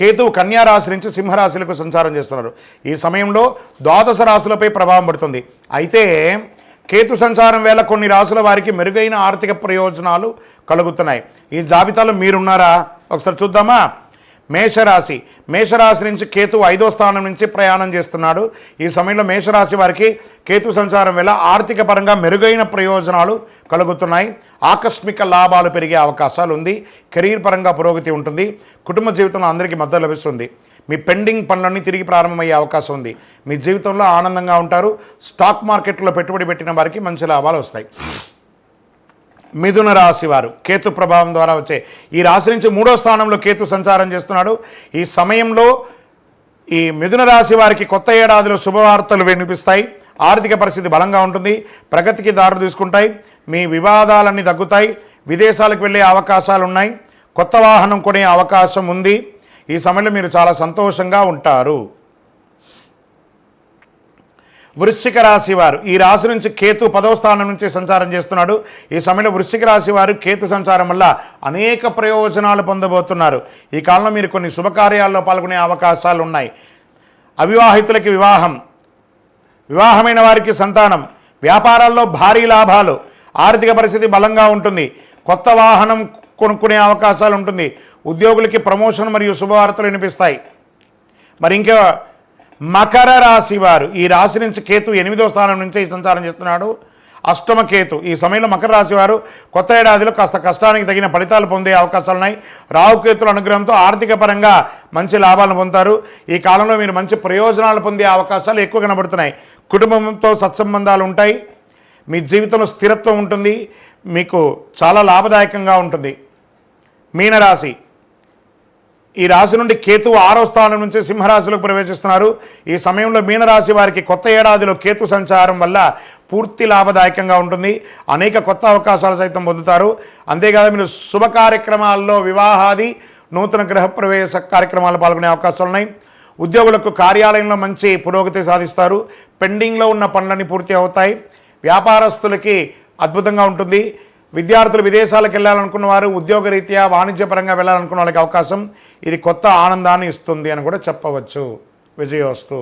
కేతువు కన్యా రాశి నుంచి సింహరాశులకు సంచారం చేస్తున్నారు. ఈ సమయంలో ద్వాదశ రాశులపై ప్రభావం పడుతుంది. అయితే కేతు సంచారం వేళ కొన్ని రాశుల వారికి మెరుగైన ఆర్థిక ప్రయోజనాలు కలుగుతున్నాయి. ఈ జాబితాలో మీరున్నారా? ఒకసారి చూద్దామా. మేషరాశి నుంచి కేతు 5వ స్థానం నుంచి ప్రయాణం చేస్తున్నాడు. ఈ సమయంలో మేషరాశి వారికి కేతు సంచారం వల్ల ఆర్థిక పరంగా మెరుగైన ప్రయోజనాలు కలుగుతున్నాయి. ఆకస్మిక లాభాలు పెరిగే అవకాశాలు ఉంది. కెరీర్ పరంగా పురోగతి ఉంటుంది. కుటుంబ జీవితంలో అందరికీ మద్దతు లభిస్తుంది. మీ పెండింగ్ పనులన్నీ తిరిగి ప్రారంభమయ్యే అవకాశం ఉంది. మీ జీవితంలో ఆనందంగా ఉంటారు. స్టాక్ మార్కెట్లో పెట్టుబడి పెట్టిన వారికి మంచి లాభాలు వస్తాయి. మిథున రాశి వారు కేతు ప్రభావం ద్వారా వచ్చే ఈ రాశి నుంచి 3వ స్థానంలో కేతు సంచారం చేస్తున్నాడు. ఈ సమయంలో ఈ మిథున రాశి వారికి కొత్త ఏడాదిలో శుభవార్తలు వినిపిస్తాయి. ఆర్థిక పరిస్థితి బలంగా ఉంటుంది. ప్రగతికి దారి తీసుకుంటాయి. మీ వివాదాలన్నీ తగ్గుతాయి. విదేశాలకు వెళ్ళే అవకాశాలు ఉన్నాయి. కొత్త వాహనం కొనే అవకాశం ఉంది. ఈ సమయంలో మీరు చాలా సంతోషంగా ఉంటారు. వృశ్చిక రాశి వారు ఈ రాశి నుంచి కేతు 10వ స్థానం నుంచి సంచారం చేస్తున్నాడు. ఈ సమయంలో వృశ్చిక రాశి వారు కేతు సంచారం వల్ల అనేక ప్రయోజనాలు పొందబోతున్నారు. ఈ కాలంలో మీరు కొన్ని శుభకార్యాల్లో పాల్గొనే అవకాశాలు ఉన్నాయి. అవివాహితులకి వివాహమైన వారికి సంతానం, వ్యాపారాల్లో భారీ లాభాలు, ఆర్థిక పరిస్థితి బలంగా ఉంటుంది. కొత్త వాహనం కొనుక్కునే అవకాశాలు ఉంటుంది. ఉద్యోగులకి ప్రమోషన్ మరియు శుభవార్తలు వినిపిస్తాయి. మరి ఇంకా మకర రాశి వారు ఈ రాశి నుంచి కేతు 8వ స్థానం నుంచి సంచారం చేస్తున్నాడు. అష్టమ కేతు ఈ సమయంలో మకర రాశి వారు కొత్త ఏడాదిలో కాస్త కష్టానికి తగిన ఫలితాలు పొందే అవకాశాలు ఉన్నాయి. రాహుకేతుల అనుగ్రహంతో ఆర్థిక పరంగా మంచి లాభాలను పొందుతారు. ఈ కాలంలో మీరు మంచి ప్రయోజనాలు పొందే అవకాశాలు ఎక్కువ కనబడుతున్నాయి. కుటుంబంతో సత్సంబంధాలు ఉంటాయి. మీ జీవితంలో స్థిరత్వం ఉంటుంది. మీకు చాలా లాభదాయకంగా ఉంటుంది. మీనరాశి ఈ రాశి నుండి కేతు 6వ స్థానం నుంచి సింహరాశిలోకి ప్రవేశిస్తున్నారు. ఈ సమయంలో మీనరాశి వారికి కొత్త ఏడాదిలో కేతు సంచారం వల్ల పూర్తి లాభదాయకంగా ఉంటుంది. అనేక కొత్త అవకాశాలు సైతం పొందుతారు. అంతేకాదు మీరు శుభ కార్యక్రమాల్లో వివాహాది నూతన గృహప్రవేశ కార్యక్రమాలు పాల్గొనే అవకాశాలు ఉన్నాయి. ఉద్యోగులకు కార్యాలయంలో మంచి పురోగతి సాధిస్తారు. పెండింగ్లో ఉన్న పనులన్నీ పూర్తి అవుతాయి. వ్యాపారస్తులకి అద్భుతంగా ఉంటుంది. విద్యార్థులు విదేశాలకు వెళ్ళాలనుకున్న వారు, ఉద్యోగరీత్యా వాణిజ్యపరంగా వెళ్ళాలనుకున్న వాళ్ళకి అవకాశం ఇది కొత్త ఆనందాన్ని ఇస్తుంది అని కూడా చెప్పవచ్చు. విజయోస్తు.